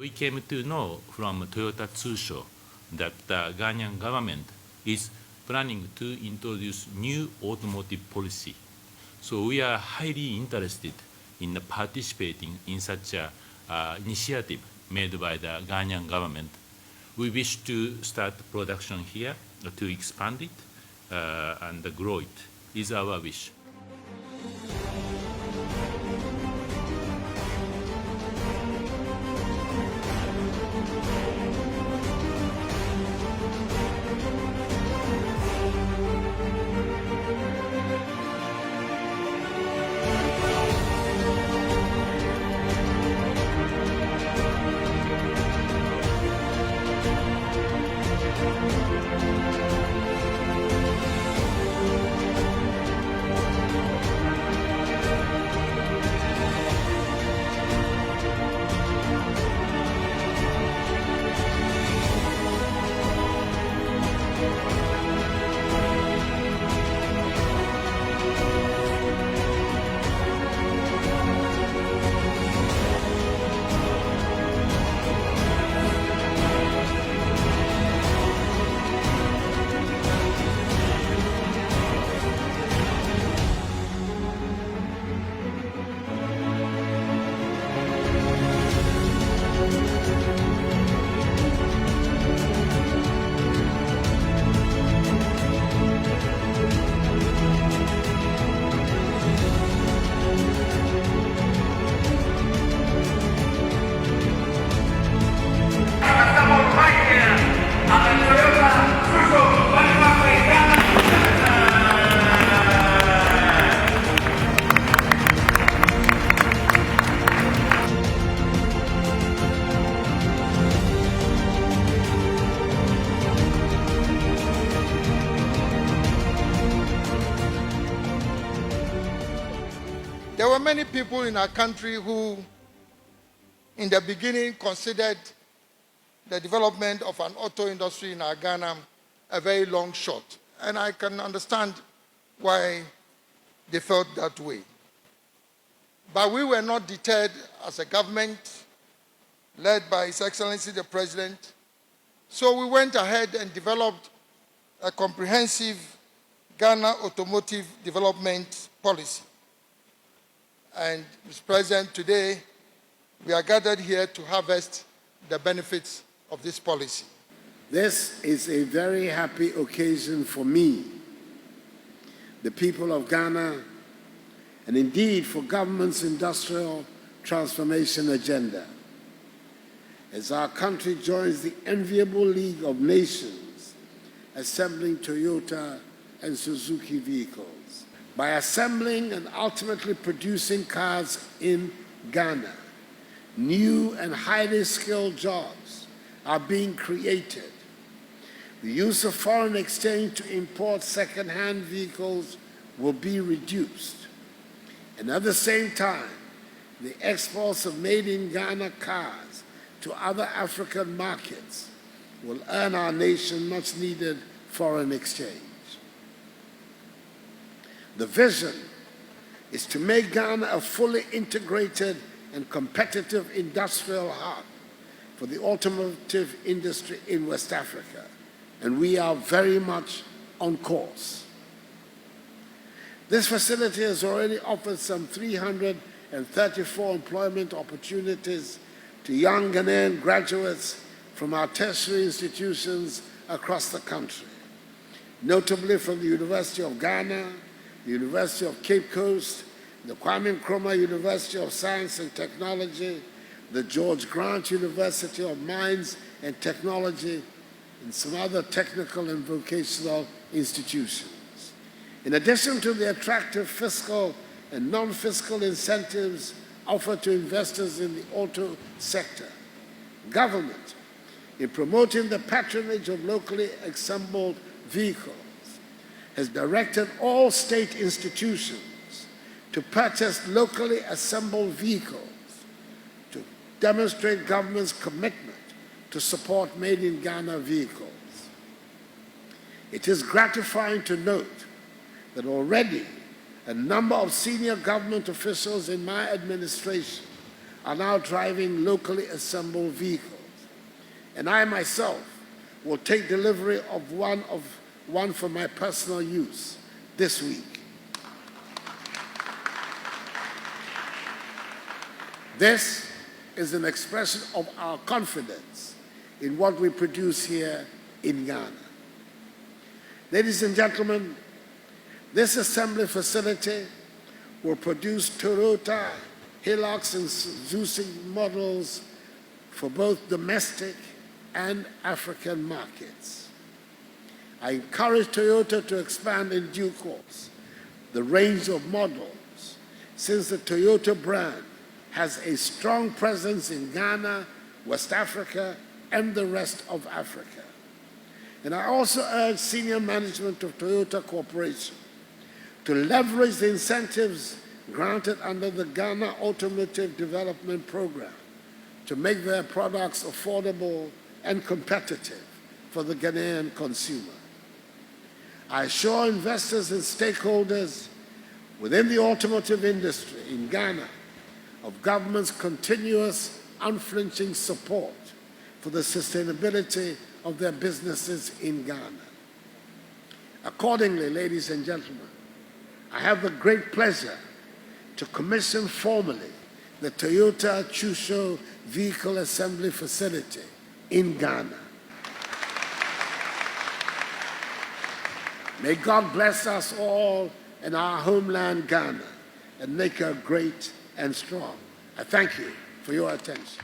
We came to know from Toyota Tsusho that the Ghanaian government is planning to introduce new automotive policy. So we are highly interested in participating in such an initiative made by the Ghanaian government. We wish to start production here to expand it and grow it is our wish. There were many people in our country who, in the beginning, considered the development of an auto industry in our Ghana a very long shot. And I can understand why they felt that way. But we were not deterred as a government led by His Excellency the President. So we went ahead and developed a comprehensive Ghana automotive development policy. And, Mr. President, today we are gathered here to harvest the benefits of this policy. This is a very happy occasion for me, the people of Ghana, and indeed for government's industrial transformation agenda, as our country joins the enviable league of nations assembling Toyota and Suzuki vehicles. By assembling and ultimately producing cars in Ghana, new and highly skilled jobs are being created. The use of foreign exchange to import second-hand vehicles will be reduced. And at the same time, the exports of made-in-Ghana cars to other African markets will earn our nation much-needed foreign exchange. The vision is to make Ghana a fully integrated and competitive industrial hub for the automotive industry in West Africa, and we are very much on course. This facility has already offered some 334 employment opportunities to young Ghanaian graduates from our tertiary institutions across the country, notably from the University of Ghana, the University of Cape Coast, the Kwame Nkrumah University of Science and Technology, the George Grant University of Mines and Technology, and some other technical and vocational institutions. In addition to the attractive fiscal and non-fiscal incentives offered to investors in the auto sector, government, in promoting the patronage of locally assembled vehicles, has directed all state institutions to purchase locally assembled vehicles to demonstrate government's commitment to support made-in-Ghana vehicles. It is gratifying to note that already a number of senior government officials in my administration are now driving locally assembled vehicles. And I myself will take delivery of one for my personal use this week. This is an expression of our confidence in what we produce here in Ghana. Ladies and gentlemen, this assembly facility will produce Toyota, Hilux, and Suzuki models for both domestic and African markets. I encourage Toyota to expand in due course the range of models, since the Toyota brand has a strong presence in Ghana, West Africa, and the rest of Africa. And I also urge senior management of Toyota Corporation to leverage the incentives granted under the Ghana Automotive Development Program to make their products affordable and competitive for the Ghanaian consumer. I assure investors and stakeholders within the automotive industry in Ghana of government's continuous, unflinching support for the sustainability of their businesses in Ghana. Accordingly, ladies and gentlemen, I have the great pleasure to commission formally the Toyota Chusho Vehicle Assembly Facility in Ghana. May God bless us all in our homeland, Ghana, and make her great and strong. I thank you for your attention.